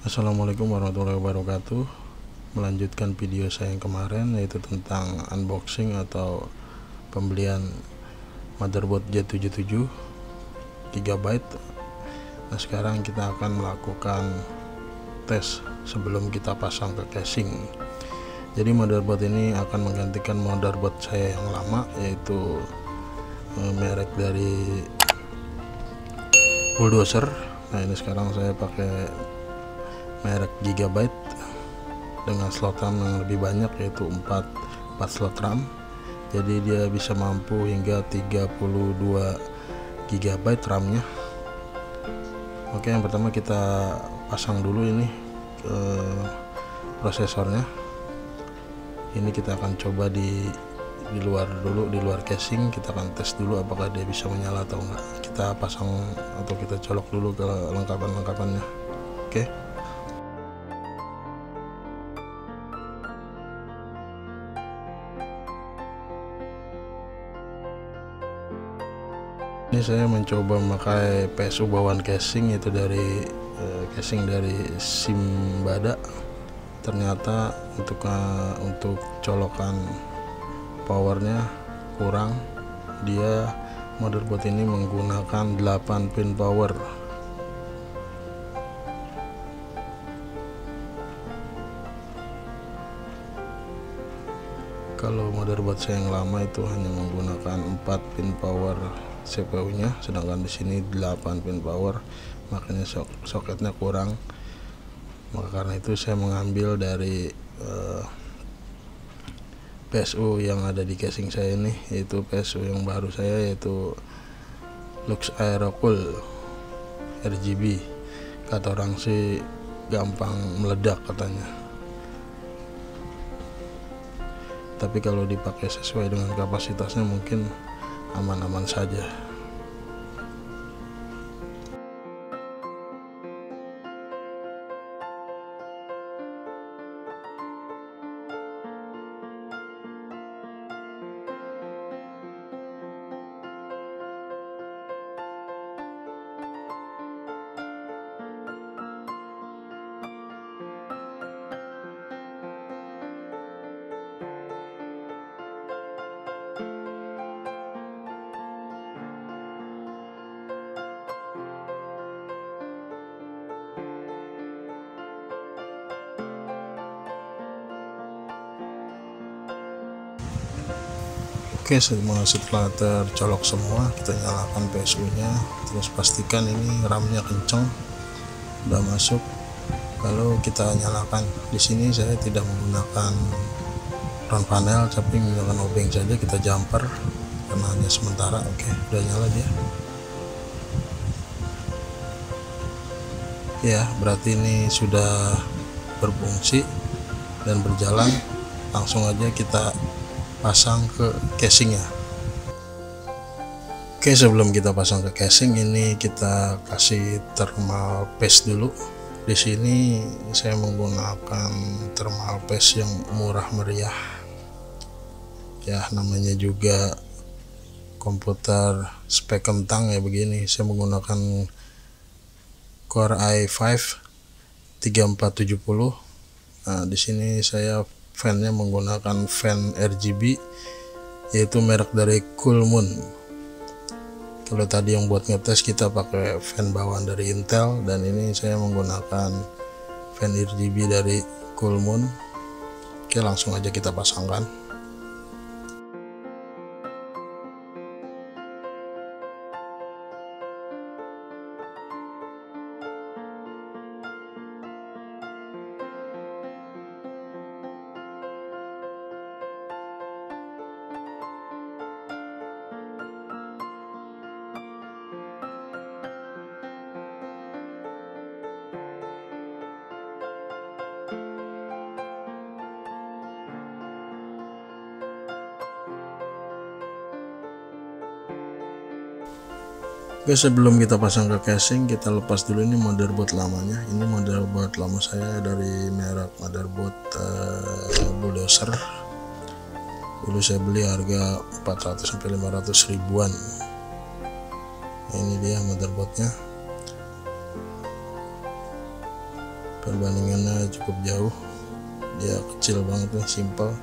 Assalamualaikum warahmatullahi wabarakatuh. Melanjutkan video saya yang kemarin, yaitu tentang unboxing atau pembelian motherboard Z77 GB. Nah, sekarang kita akan melakukan tes sebelum kita pasang ke casing. Jadi motherboard ini akan menggantikan motherboard saya yang lama, yaitu merek dari Bulldozer. Nah, ini sekarang saya pakai merek Gigabyte dengan slot RAM yang lebih banyak, yaitu 4 slot RAM. Jadi dia bisa mampu hingga 32 GB RAM-nya. Oke, yang pertama kita pasang dulu ini ke prosesornya. Ini kita akan coba di luar dulu, di luar casing. Kita akan tes dulu apakah dia bisa menyala atau enggak. Kita pasang atau kita colok dulu ke lengkapan-lengkapannya. Oke. Ini saya mencoba memakai PSU bawaan casing, itu dari casing dari Simbada. Ternyata untuk colokan powernya kurang. Dia motherboard ini menggunakan 8 pin power. Kalau motherboard saya yang lama itu hanya menggunakan 4 pin power CPU-nya, sedangkan di sini 8 pin power, makanya soketnya kurang. Maka karena itu saya mengambil dari PSU yang ada di casing saya ini, yaitu PSU yang baru saya, yaitu Lux Aerocool RGB. Kata orang sih gampang meledak katanya, tapi kalau dipakai sesuai dengan kapasitasnya mungkin aman-aman saja. Oke, setelah tercolok semua, kita nyalakan PSU-nya, terus pastikan ini RAM-nya kenceng, udah masuk. Lalu kita nyalakan. Di sini saya tidak menggunakan front panel, tapi menggunakan obeng saja. Kita jumper karena hanya sementara. Oke, udah nyala dia. Ya, berarti ini sudah berfungsi dan berjalan. Langsung aja kita pasang ke casingnya. Oke, sebelum kita pasang ke casing, ini kita kasih thermal paste dulu. Di sini saya menggunakan thermal paste yang murah meriah. Ya, namanya juga komputer spek kentang ya begini. Saya menggunakan Core i5 3470. Nah, di sini saya fan-nya menggunakan fan RGB, yaitu merek dari Coolmoon. Kalau tadi yang buat ngetes kita pakai fan bawaan dari Intel, dan ini saya menggunakan fan RGB dari Coolmoon. Oke, langsung aja kita pasangkan. Oke, sebelum kita pasang ke casing, kita lepas dulu ini motherboard lamanya. Ini motherboard lama saya dari merek motherboard Bulldozer. Dulu saya beli harga 400-500 ribuan. Nah, ini dia motherboardnya. perbandingannya cukup jauh, dia kecil banget nih, simple.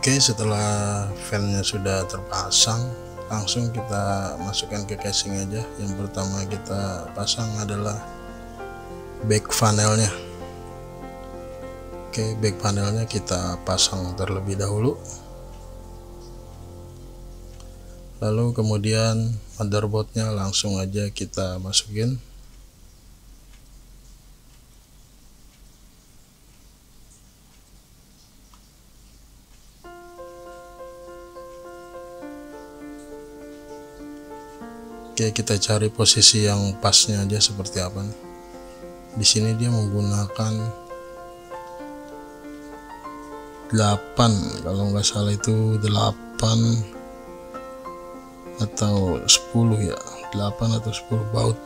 Oke, setelah fannya sudah terpasang, langsung kita masukkan ke casing aja. Yang pertama kita pasang adalah back panelnya. Oke, back panelnya kita pasang terlebih dahulu, lalu kemudian motherboardnya langsung aja kita masukin. Oke, kita cari posisi yang pasnya aja seperti apa nih. Di sini dia menggunakan 8, kalau nggak salah itu 8 atau 10 ya, 8 atau 10 baut.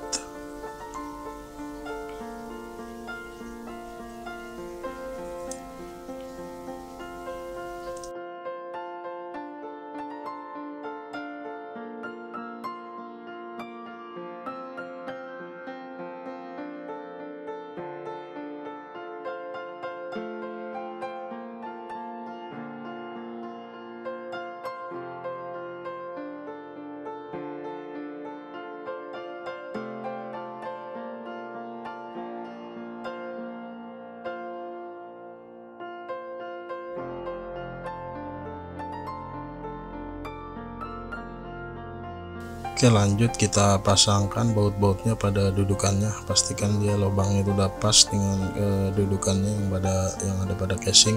Oke, lanjut kita pasangkan baut-bautnya pada dudukannya. Pastikan dia lubangnya itu udah pas dengan dudukannya yang ada pada casing.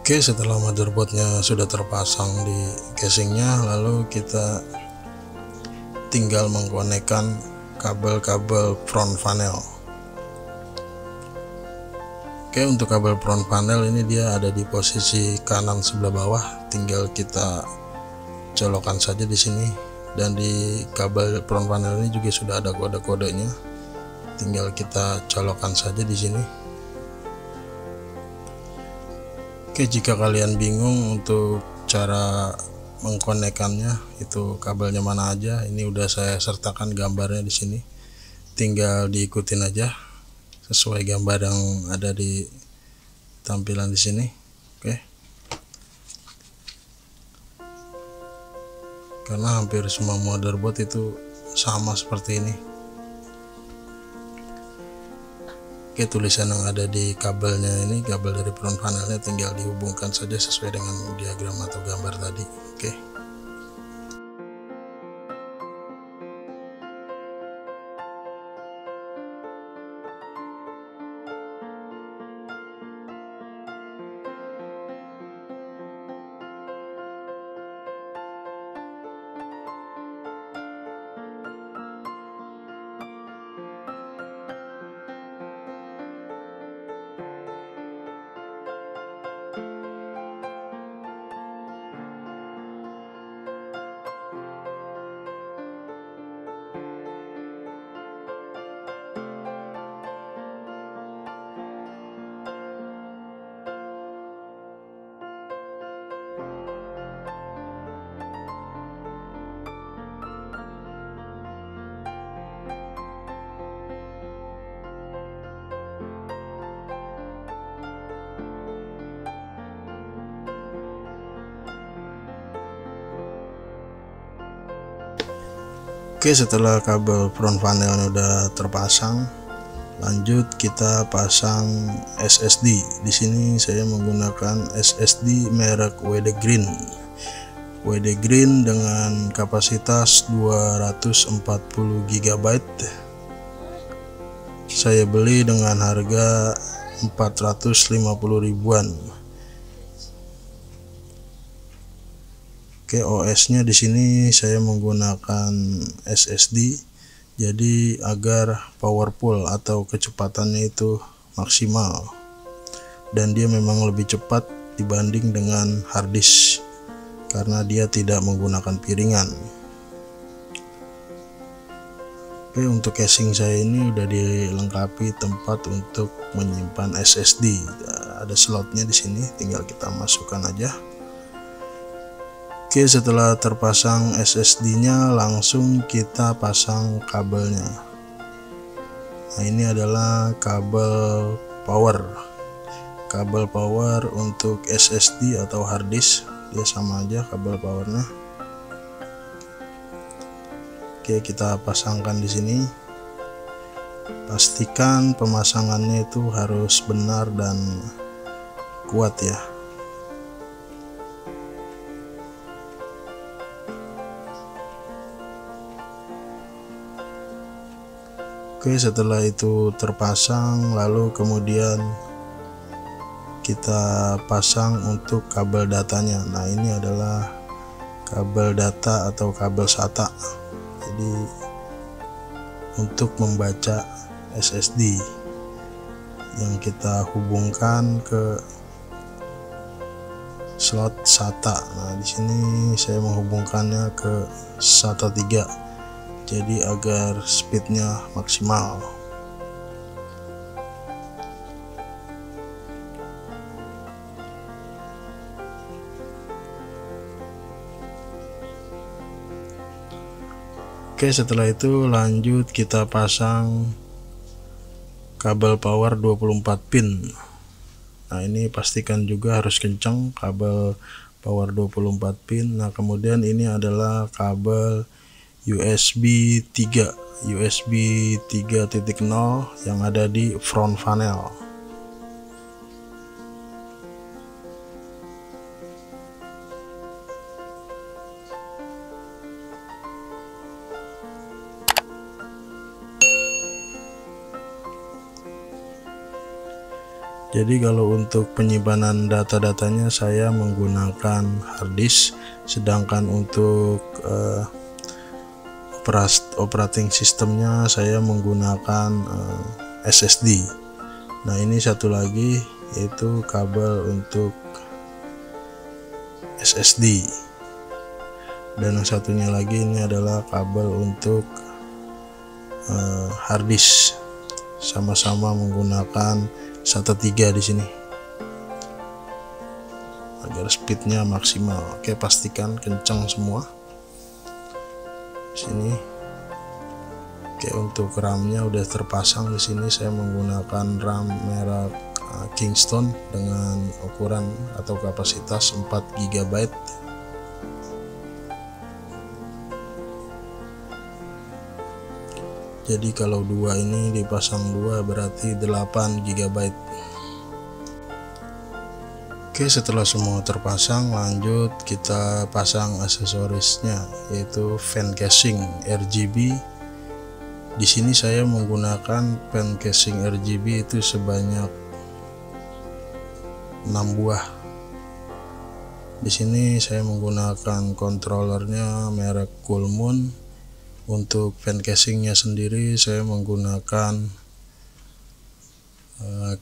Oke, setelah motherboardnya sudah terpasang di casingnya, lalu kita tinggal mengkonekkan kabel-kabel front panel. Oke, untuk kabel front panel ini dia ada di posisi kanan sebelah bawah, tinggal kita colokan saja di sini. Dan di kabel front panel ini juga sudah ada kode-kodenya, tinggal kita colokan saja di sini. Oke, jika kalian bingung untuk cara mengkonekkannya, itu kabelnya mana aja, ini udah saya sertakan gambarnya di sini. Tinggal diikutin aja sesuai gambar yang ada di tampilan di sini. Oke. Karena hampir semua motherboard itu sama seperti ini. Oke, tulisan yang ada di kabelnya ini, kabel dari front panelnya, tinggal dihubungkan saja sesuai dengan diagram atau gambar tadi. Oke. Oke, setelah kabel front panelnya udah terpasang, lanjut kita pasang SSD. Di sini saya menggunakan SSD merek WD Green. WD Green dengan kapasitas 240 GB. Saya beli dengan harga 450 ribuan. Oke, OS-nya di sini saya menggunakan SSD, jadi agar powerful atau kecepatannya itu maksimal, dan dia memang lebih cepat dibanding dengan harddisk karena dia tidak menggunakan piringan. Oke, untuk casing saya ini udah dilengkapi tempat untuk menyimpan SSD. Ada slotnya di sini, tinggal kita masukkan aja. Oke, setelah terpasang SSD-nya, langsung kita pasang kabelnya. Nah, ini adalah kabel power. Kabel power untuk SSD atau harddisk, dia sama aja kabel powernya. Oke, kita pasangkan di sini. Pastikan pemasangannya itu harus benar dan kuat ya. Oke, setelah itu terpasang, lalu kemudian kita pasang untuk kabel datanya. Nah, ini adalah kabel data atau kabel SATA. Jadi untuk membaca SSD yang kita hubungkan ke slot SATA. Nah, di sini saya menghubungkannya ke SATA 3. Jadi agar speednya maksimal. Oke, setelah itu lanjut kita pasang kabel power 24 pin. Nah, ini pastikan juga harus kencang kabel power 24 pin. Nah, kemudian ini adalah kabel USB 3 3.0 yang ada di front panel. Jadi kalau untuk penyimpanan data-datanya saya menggunakan harddisk, sedangkan untuk operating sistemnya saya menggunakan SSD. Nah, ini satu lagi yaitu kabel untuk SSD, dan yang satunya lagi ini adalah kabel untuk harddisk. Sama-sama menggunakan SATA 3 di sini agar speednya maksimal. Oke, pastikan kencang semua sini. Oke, untuk RAM-nya udah terpasang di sini. Saya menggunakan RAM merek Kingston dengan ukuran atau kapasitas 4 GB. Jadi kalau dua ini dipasang dua berarti 8 GB. Oke, setelah semua terpasang, lanjut kita pasang aksesorisnya, yaitu fan casing RGB. Di sini saya menggunakan fan casing RGB itu sebanyak 6 buah. Di sini saya menggunakan kontrolernya merek Coolmoon. Untuk fan casingnya sendiri saya menggunakan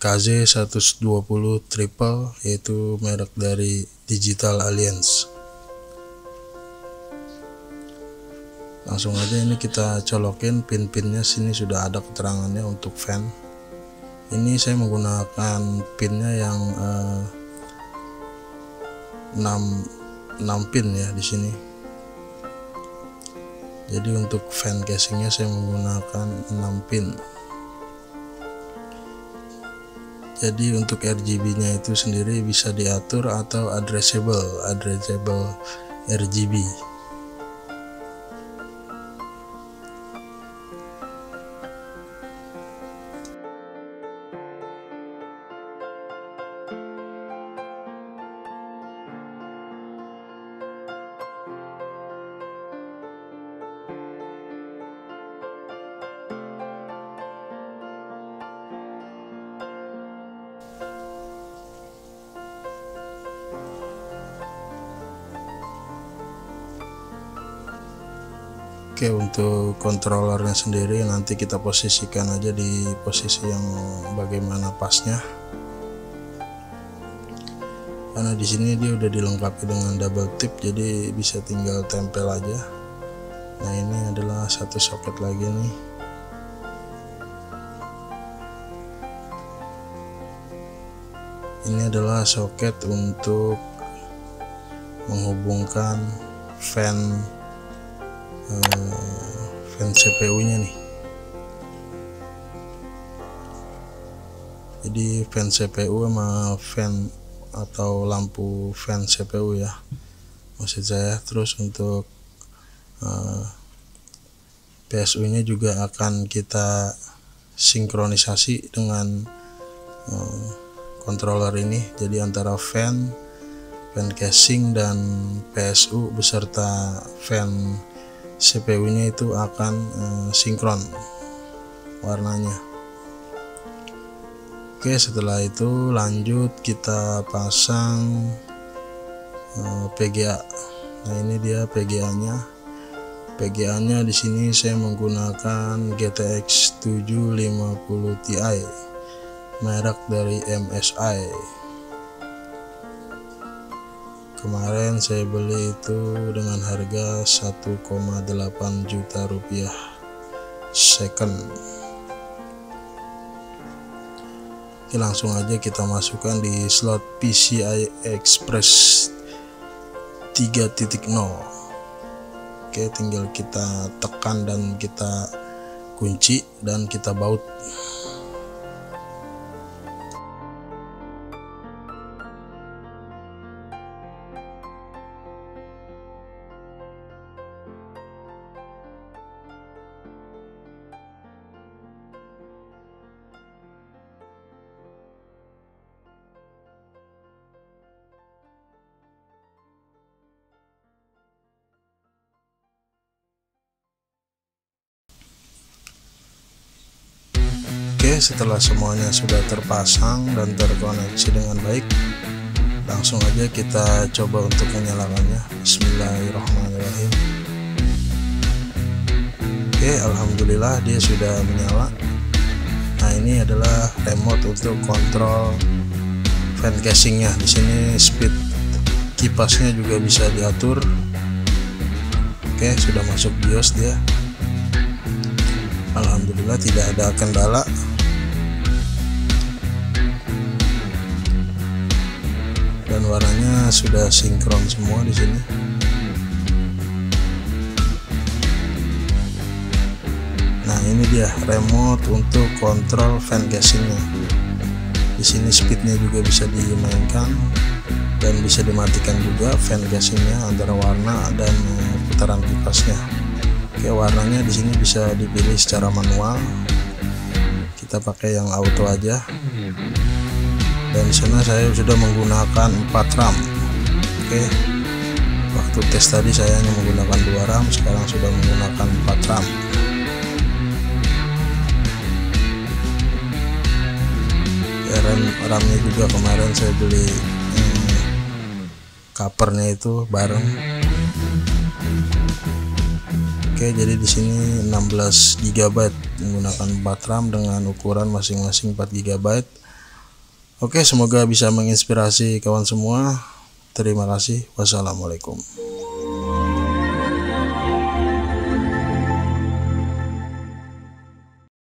KZ120 triple, yaitu merek dari Digital Alliance. Langsung aja ini kita colokin pin-pinnya. Sini sudah ada keterangannya untuk fan. Ini saya menggunakan pinnya yang 6 pin ya di sini. Jadi untuk fan casingnya saya menggunakan 6 pin. Jadi untuk RGB nya itu sendiri bisa diatur atau addressable RGB. Oke, untuk controllernya sendiri nanti kita posisikan aja di posisi yang bagaimana pasnya, karena di sini dia udah dilengkapi dengan double tip, jadi bisa tinggal tempel aja. Nah, ini adalah satu soket lagi nih. Ini adalah soket untuk menghubungkan fan CPU nya nih. Jadi fan CPU sama fan atau lampu fan CPU ya maksud saya. Terus untuk PSU nya juga akan kita sinkronisasi dengan controller ini. Jadi antara fan casing dan PSU beserta fan CPU nya itu akan sinkron warnanya. Oke, setelah itu lanjut kita pasang PGA. Nah, ini dia PGA nya di sini saya menggunakan GTX 750 Ti merek dari MSI. Kemarin saya beli itu dengan harga 1,8 juta rupiah second. Oke, langsung aja kita masukkan di slot PCI Express 3.0. Oke, tinggal kita tekan dan kita kunci dan kita baut. Oke, setelah semuanya sudah terpasang dan terkoneksi dengan baik, langsung aja kita coba untuk menyalakannya. Bismillahirrahmanirrahim. Oke, alhamdulillah dia sudah menyala. Nah, ini adalah remote untuk kontrol fan casingnya. Di sini speed kipasnya juga bisa diatur. Oke, sudah masuk BIOS dia. Alhamdulillah tidak ada kendala. Dan warnanya sudah sinkron semua di sini. Nah, ini dia remote untuk kontrol fan casingnya. Di sini speednya juga bisa dimainkan dan bisa dimatikan juga fan casingnya antara warna dan putaran kipasnya. Oke, warnanya di sini bisa dipilih secara manual. Kita pakai yang auto aja. Dan di sana saya sudah menggunakan 4 RAM. Oke, waktu tes tadi saya hanya menggunakan 2 RAM, sekarang sudah menggunakan 4 RAM. Ya, RAM-nya juga kemarin saya beli covernya itu bareng. Oke, jadi di sini 16 GB menggunakan 4 RAM dengan ukuran masing-masing 4 GB. Oke, semoga bisa menginspirasi kawan semua. Terima kasih. Wassalamualaikum.